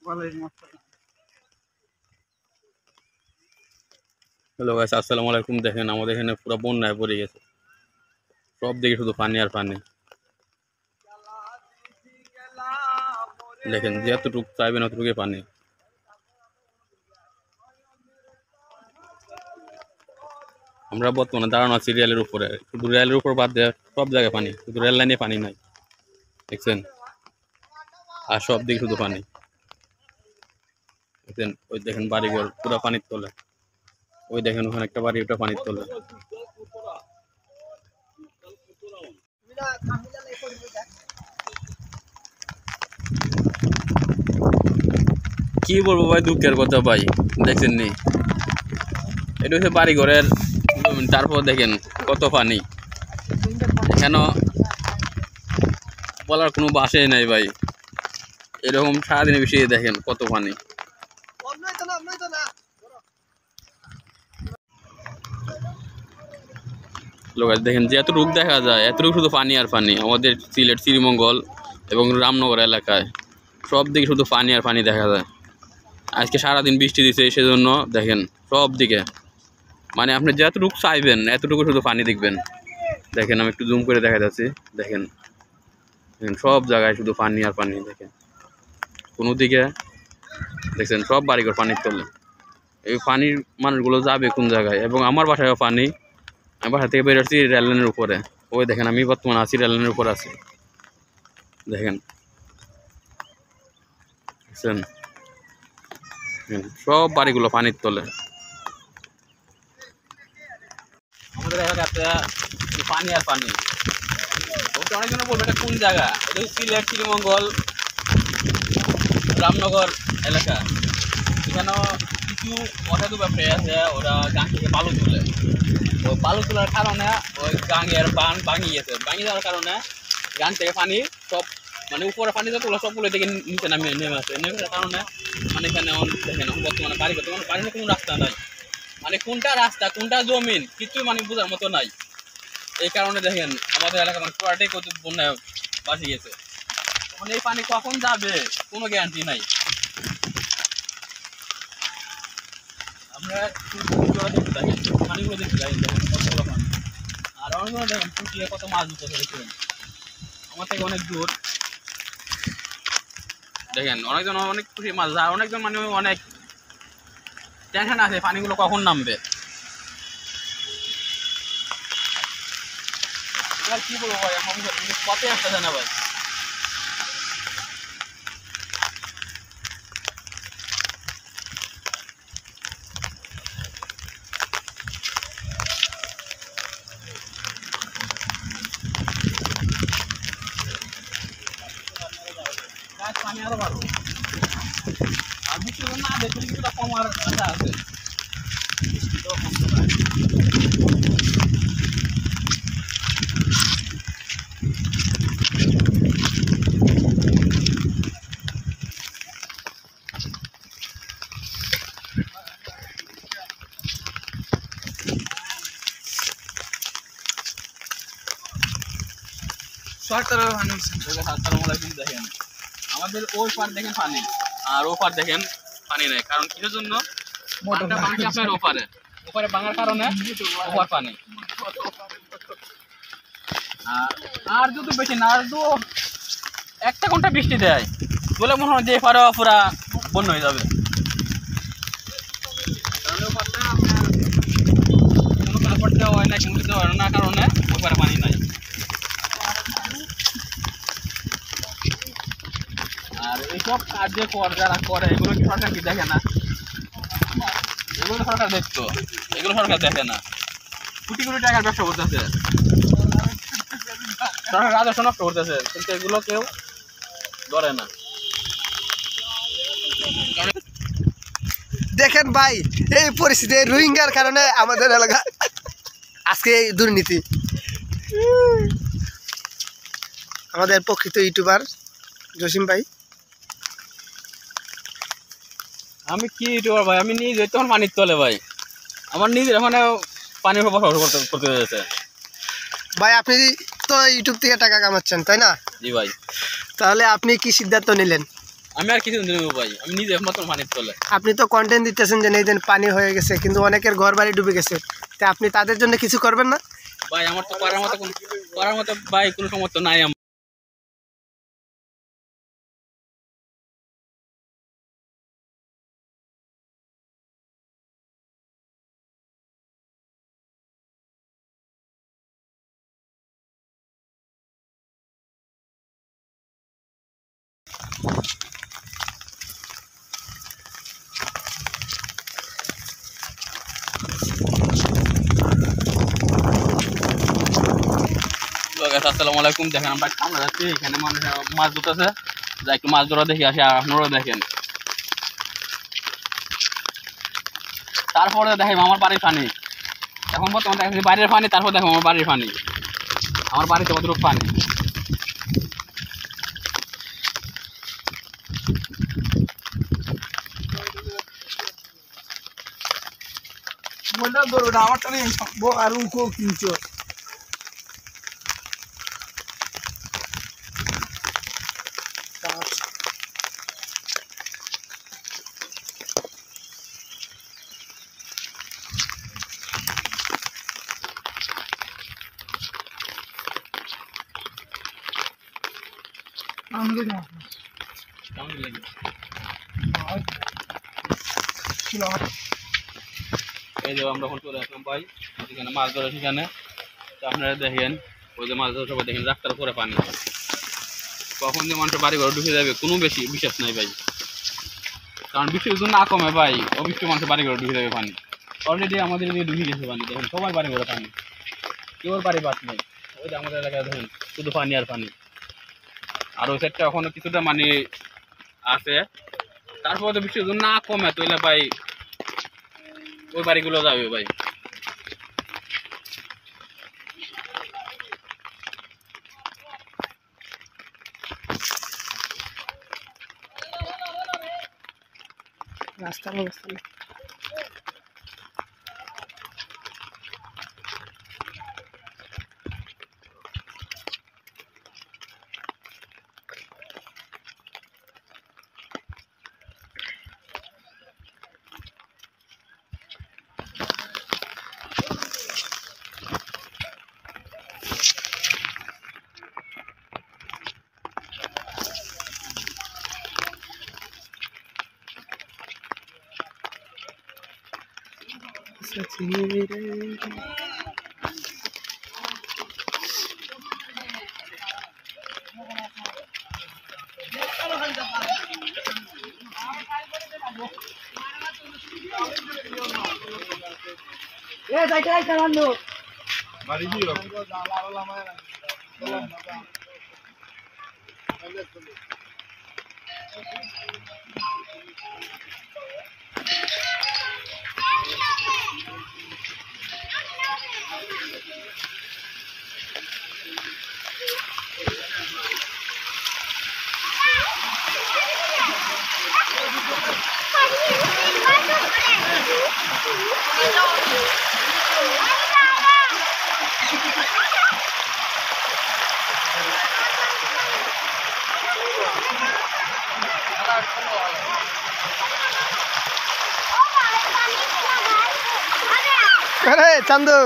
Hello guys, আসসালামু আলাইকুম। দেখেন আমাদের এখানে পুরো বন্যায় পড়ে গেছে, সব দিকে শুধু পানি আর পানি। দেখেন যতটুকু চাইবেন অতটুকুই পানি। আমরা বর্তমানে দাঁড়ানো আছি রেলের উপরে, শুধু রেলের উপর বাদ দেওয়া সব জায়গায় পানি, শুধু রেল লাইনে পানি নাই দেখছেন, আর সব দিকে শুধু পানি দেখছেন। ওই দেখেন বাড়িঘর পুরো পানির তলে, ওই দেখেন ওখানে একটা বাড়ি, ওটা পানির তলে। কি বলবো ভাই, দুঃখের কথা ভাই। দেখছেন নি, এটা হচ্ছে বাড়ি ঘরের। তারপর দেখেন কত পানি, এখানে বলার কোনো বাসাই নাই ভাই। এরকম সারাদিনে বেশি দেখেন কত পানি। লোক দেখেন যে এতটুকু দেখা যায়, এতটুকু শুধু পানি আর পানি। আমাদের সিলেট শ্রীমঙ্গল এবং রামনগর এলাকায় সব দিকে শুধু পানি আর পানি দেখা যায়। আজকে সারাদিন বৃষ্টি দিচ্ছে, সেজন্য দেখেন সব দিকে মানে আপনি যতটুকু চাইবেন এতটুকু শুধু পানি দেখবেন। দেখেন আমি একটু জুম করে দেখা যাচ্ছি, দেখেন সব জায়গায় শুধু পানি আর পানি। দেখেন কোনো দিকে দেখছেন সব বাড়িঘর পানির তলে। এই পানির মানুষগুলো যাবে কোন জায়গায়? এবং আমার বাসায়ও পানি। আমি বাসা থেকে বেরোচ্ছি রেল লাইনের উপরে, ওই দেখেন আমি বর্তমানে আছি রেল লাইনের উপরে আছি। দেখেন দেখছেন সব বাড়িগুলো পানির তলে। আমাদের এলাকাতে পানি আর পানি। অনেকজন বলবে এটা কোন জায়গা? এটা সিলেট শ্রীমঙ্গল রামনগর এলাকা। এখানে কিছু অসাধু ব্যবসায়ী আছে, ওরা গান থেকে বালু তুলে। ওই বালু তোলার কারণে ওই গাঙের বান ভাঙি গেছে, ভাঙি যাওয়ার কারণে গান থেকে পানি সব মানে উপরে পানি যতগুলো সবগুলো থেকে নিচে নেমে আসে। নেমে আসার কারণে মানে এখানে দেখেন বর্তমানে বাড়ি করতে বাড়িতে কোনো রাস্তা নাই, মানে কোনটা রাস্তা কোনটা জমিন কিছু মানে বোঝার মতো নাই। এই কারণে দেখেন আমাদের এলাকা মানে পুরাটাই কত বন্যায় বাঁচে গেছে। এখন এই পানি কখন যাবে কোনো গ্যারান্টি নাই। আমরা পানিগুলো দেখতে যাই, কতগুলো পানি। আর অনেকগুলো দেখেন পুঁটিয়ে কত মাছ ধরতে ধরেছেন আমার থেকে অনেক দূর। দেখেন অনেকজন অনেক খুশি মাছ, আর অনেকজন মানে অনেক টেনশন আছে পানিগুলো কখন নামবে। আর কি বলবো ভাই, এখন পথে আসতেছে না ভাই। পানি আরো ভালো, আর বৃষ্টি না দেখলে কিছুটা কমার আশা আছে। বৃষ্টি তো কমতো না। আসসালামু আলাইকুম। দেখেন আমাদের ওই পার দেখেন পানি, আর ও পার দেখেন পানি নেই। কারণ কিসের জন্য? আপনার ওপারে ওপারে ভাঙার কারণে ওপার পানি। আর যদি বেশি না, আর দু একটা ঘন্টা বৃষ্টি দেয় বলে মনে হয় যে এপারে পুরা বন্যা হয়ে যাবে। কারণ ওপারটা আপনার কোনো কাপড় দেওয়া হয় না, কোনো কিছু হয় না, কারণে ওপারে পানি নাই। আর এইসব কাজ যে যারা করে এগুলো কি সরকার কি দেখে না? এগুলো সরকার দেখতো, এগুলো সরকার দেখে না। কোটি কোটি টাকার ব্যবসা করতেছে, সরকার রাজস্ব নষ্ট করতেছে, কিন্তু এগুলো কেউ ধরে না। দেখেন ভাই এই পরিস্থিতি রোহিঙ্গার কারণে আমাদের এলাকা আজকে এই দুর্নীতি। আমাদের প্রকৃত ইউটিউবার জসিম ভাই। আমি কি ইউটিউবার ভাই? আমি নিজে তখন পানির তলে ভাই, আমার নিজের মানে পানির উপর করতে হয়েছে ভাই। আপনি তো ইউটিউব থেকে টাকা কামাচ্ছেন তাই না? জি ভাই। তাহলে আপনি কি সিদ্ধান্ত নিলেন? আমি আর কিছু নেবো ভাই, আমি নিজে একমাত্র পানির তলে। আপনি তো কন্টেন্ট দিতেছেন যে এই দিন পানি হয়ে গেছে, কিন্তু অনেকের ঘর বাড়ি ডুবে গেছে, তা আপনি তাদের জন্য কিছু করবেন না? ভাই আমার তো করার মতো ভাই কোনো সমর্থ নাই আমার। আসসালামু আলাইকুম। দেখেন আমরা কামড়া যাচ্ছি, এখানে মানুষ মাছ ধরতেছে, যা একটু মাছ ধরা দেখি আসে, আপনারাও দেখেন। তারপরে দেখেন আমার বাড়ির পানি, এখন বর্তমানে দেখেন বাইরের পানি, তারপর দেখো আমার বাড়ির পানি, আমার বাড়িতে কতটুকু পানি। আমারটা নেই আর উঁকো কিনছো। এই যে আমরা এখন চলে আসলাম ভাই, এখানে মাছ ধরে সেখানে। তো আপনারা দেখেন ওই যে মাছ ধরে সবাই দেখেন রাস্তার উপরে পানি, কখন যে মানুষের বাড়ি ঘরে ঢুকে যাবে কোনো বেশি বিশ্বাস নাই ভাই। কারণ বৃষ্টি যদি না কমে ভাই, অবৃষ্টি মানুষের বাড়ি ঘরে ঢুকে যাবে পানি। অলরেডি আমাদের এদিকে ঢুকে গেছে পানি, দেখেন সবার বাড়ি ঘরে পানি, কেউ বাড়ি বাদ নেই। ওই যে আমাদের এলাকায় দেখেন শুধু পানি আর পানি। আর ওই সাইডটা এখনো কিছুটা মানে আছে, তারপরে তো বৃষ্টি যদি না কমে তাহলে ভাই ওই বাড়িগুলো যাবে ভাই। রাস্তার অবস্থা নেই। अरे चंदू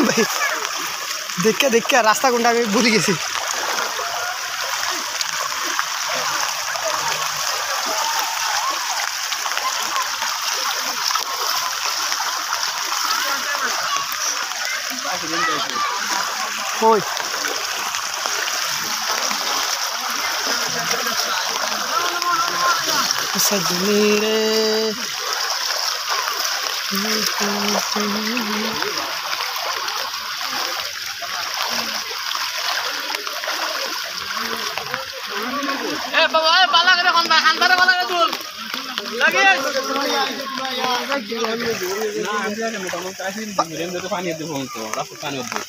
भाई देख के रास्ता कोनटा আমি ভুলে গেছি। Oi. सजनीरे ए बाबा ए बाला करे कोन भाई हांदारे बाला करे तुल लगे ना আমি জানি মোটামুটি আসি রেন্দ্র তো পানি দিয়ে ফোন তো রাস্তা পানি হচ্ছে।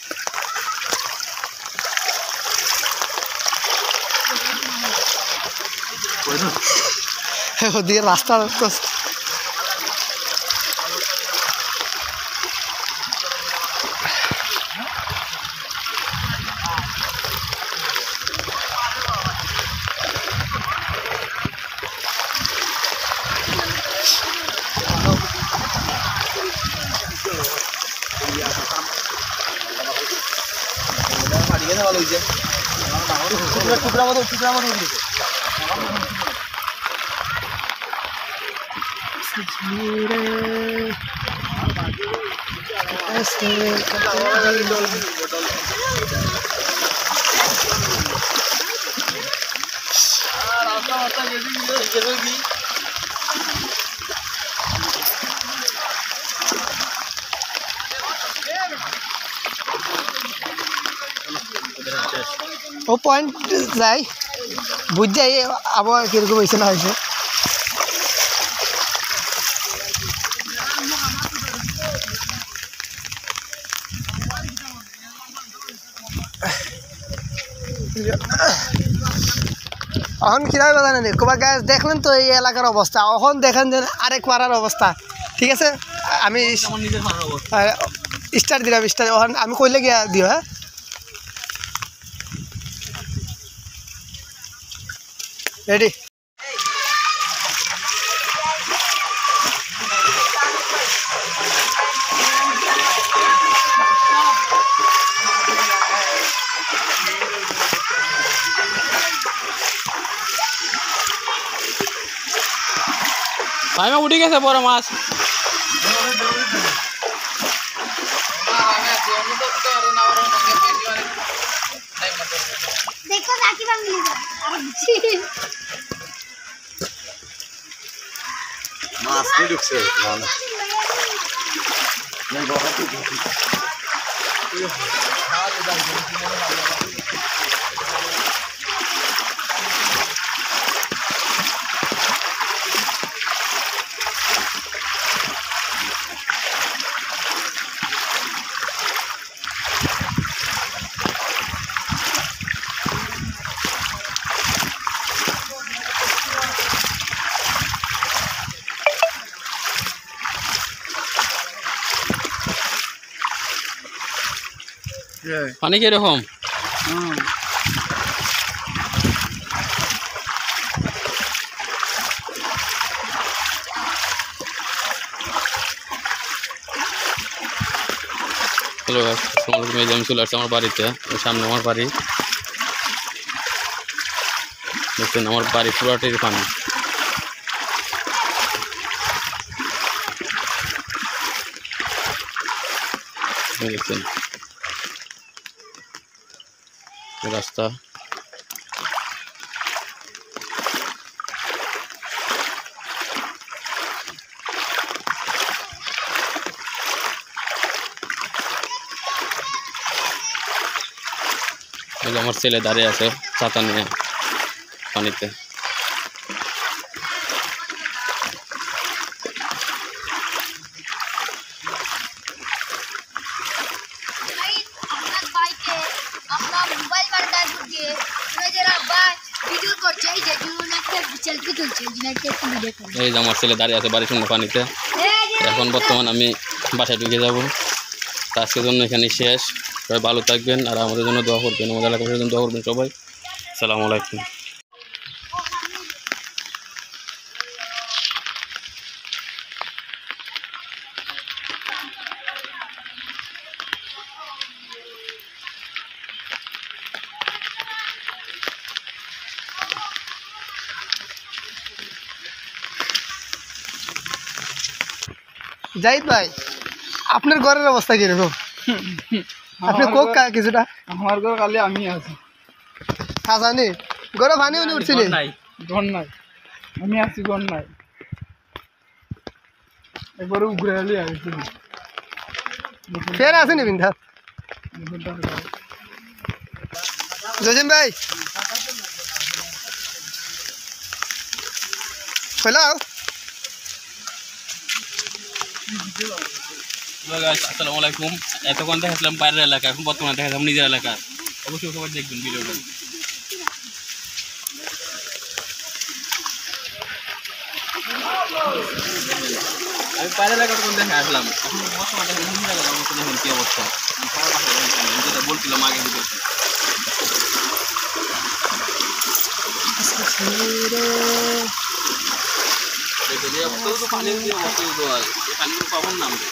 দিয়ে রাস্তা টুকরা মতো ও পয়েন্ট যাই বুঝ যাই আবহাওয়া কিরকম হয়েছে না হয়েছে এখন কিভাবে বাজানো নেই কবা গাছ দেখলেন তো এই এলাকার অবস্থা এখন দেখেন যে আরেক পাড়ার অবস্থা ঠিক আছে আমি স্টার দিলাম স্টার এখন আমি কইলে গিয়া দিও হ্যাঁ রেডি ভাই মা উঠে গেছে বড় মাছ देखो जाकी बा मिली মাছ কে ঢুকছে পানি কিরকম হ্যালো আসসালামু আলাইকুম এই যে আমি চলে আসছি আমার বাড়িতে সামনে আমার বাড়ি দেখছেন আমার বাড়ি পুরাটির পানি দেখছেন রাস্তা আমার ছেলে দাঁড়িয়ে আছে ছাতা নিয়ে পানিতে अपना मोबाइल पर डाल दीजिए मैं जरा बात वीडियो করছে এই যে একটা সেলফি তুলছে একটা ভিডিও করে এই যে আমার ছেলে দাঁড়িয়ে আছে বাড়ির সামনে পানিতে এখন বর্তমান আমি বাসায় ঢুকে যাব আজকের জন্য এখানে শেষ সবাই ভালো থাকবেন আর আমাদের জন্য দোয়া করবেন আমাদের এলাকার জন্য দোয়া করবেন সবাই আসসালামু আলাইকুম জাহিদ ভাই আপনার ঘরের অবস্থা কিরকম আপনি কোক কিছুটা আমার ঘর কালি আমি আছি হাসানি ঘরে পানি উনি উঠছিলি ঘর নাই আমি আছি ঘর নাই একবারে উগরে আলি আসছি ফের আসেনি বিন্ধা জজিম ভাই হ্যালো আসসালামু আলাইকুম এতক্ষণ দেখাচ্ছিলাম বাইরের এলাকা এখন বর্তমানে দেখাচ্ছিলাম নিজের এলাকা অবশ্যই সবাই দেখবেন ভিডিওটা আমি বাইরের এলাকাটা কোন দেখে আসলাম এখন বর্তমানে নিজের এলাকা দেখুন কি অবস্থা যেটা বলছিলাম আগে ভিডিওতে পানি পানিগুলো পাবন নামবে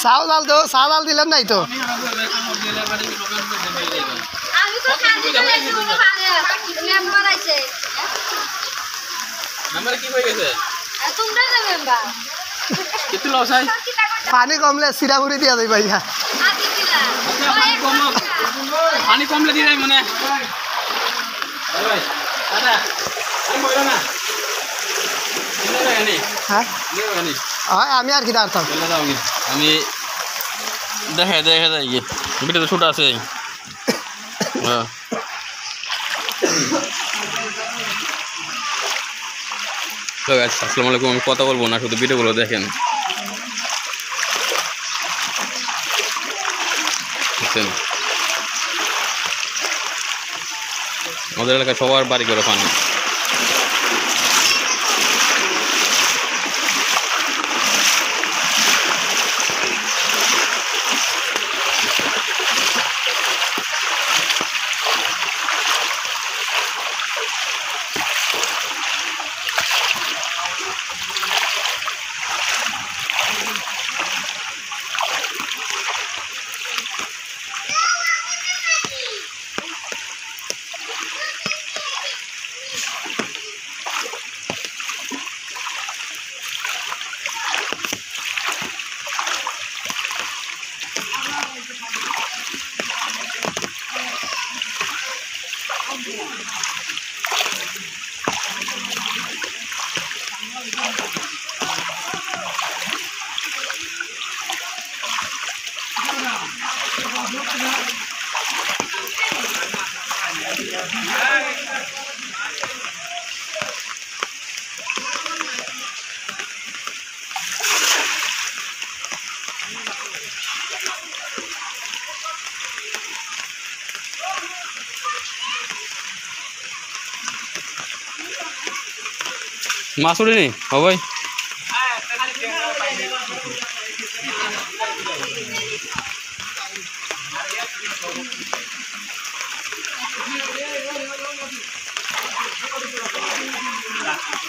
চাও জাল তো চা জাল দিলেন নাই তো আমি তো কান্দি চলে শুনো পারে মেম্বার আছে নাম্বার কি হয়ে গেছে তোমরা না মেম্বার কত লস হয় পানি কমলে সিরাগুড়ি দিয়া যাই ভাইয়া আদি দিলা পানি কমলে দিয়ে যায় মনে ভাই দাদা আমি বইলো না হ্যাঁ হয় আমি আর কি দাঁড়াতাম আমি দেখা যায় কি বিটা তো ছোট আছে আসসালামু আলাইকুম আমি কথা বলবো না শুধু ভিডিওগুলো দেখেন বুঝছেন আমাদের এলাকায় সবার বাড়ি করে পানি মাছ উঠেনি ও ভাই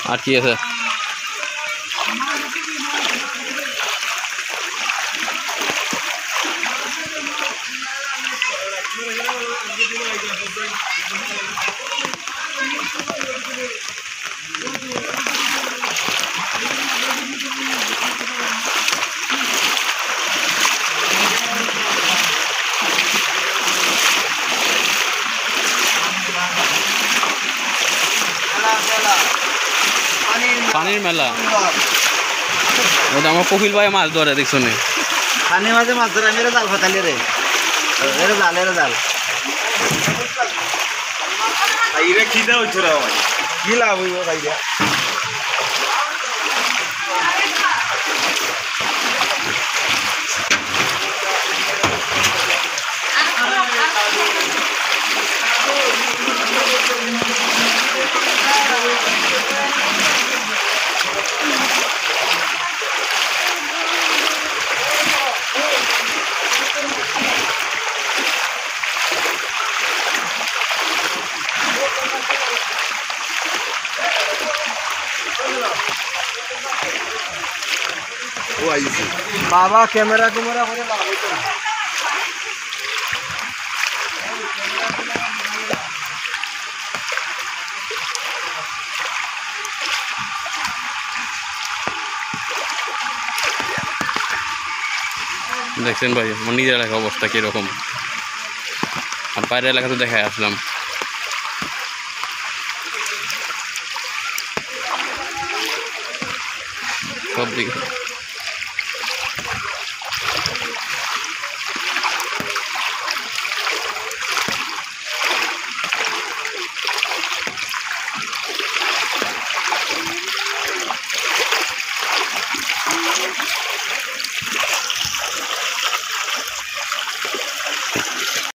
আর কি আছে পানির মেলা ওটা আমার কপিল ভাই মাছ ধরে দেখছো নি পানি মাঝে মাছ ধরে আমি জাল ফাতালি রে এর জাল আইরে খিদা হইছো রে ভাই কি লাভ হইব ভাইয়া ও আইছে বাবা ক্যামেরা কুমেরা করে লাভ হইতো না দেখছেন ভাই আমার নিজের এলাকার অবস্থা কীরকম আর বাইরের এলাকা তো দেখায় আসলাম সব দিকে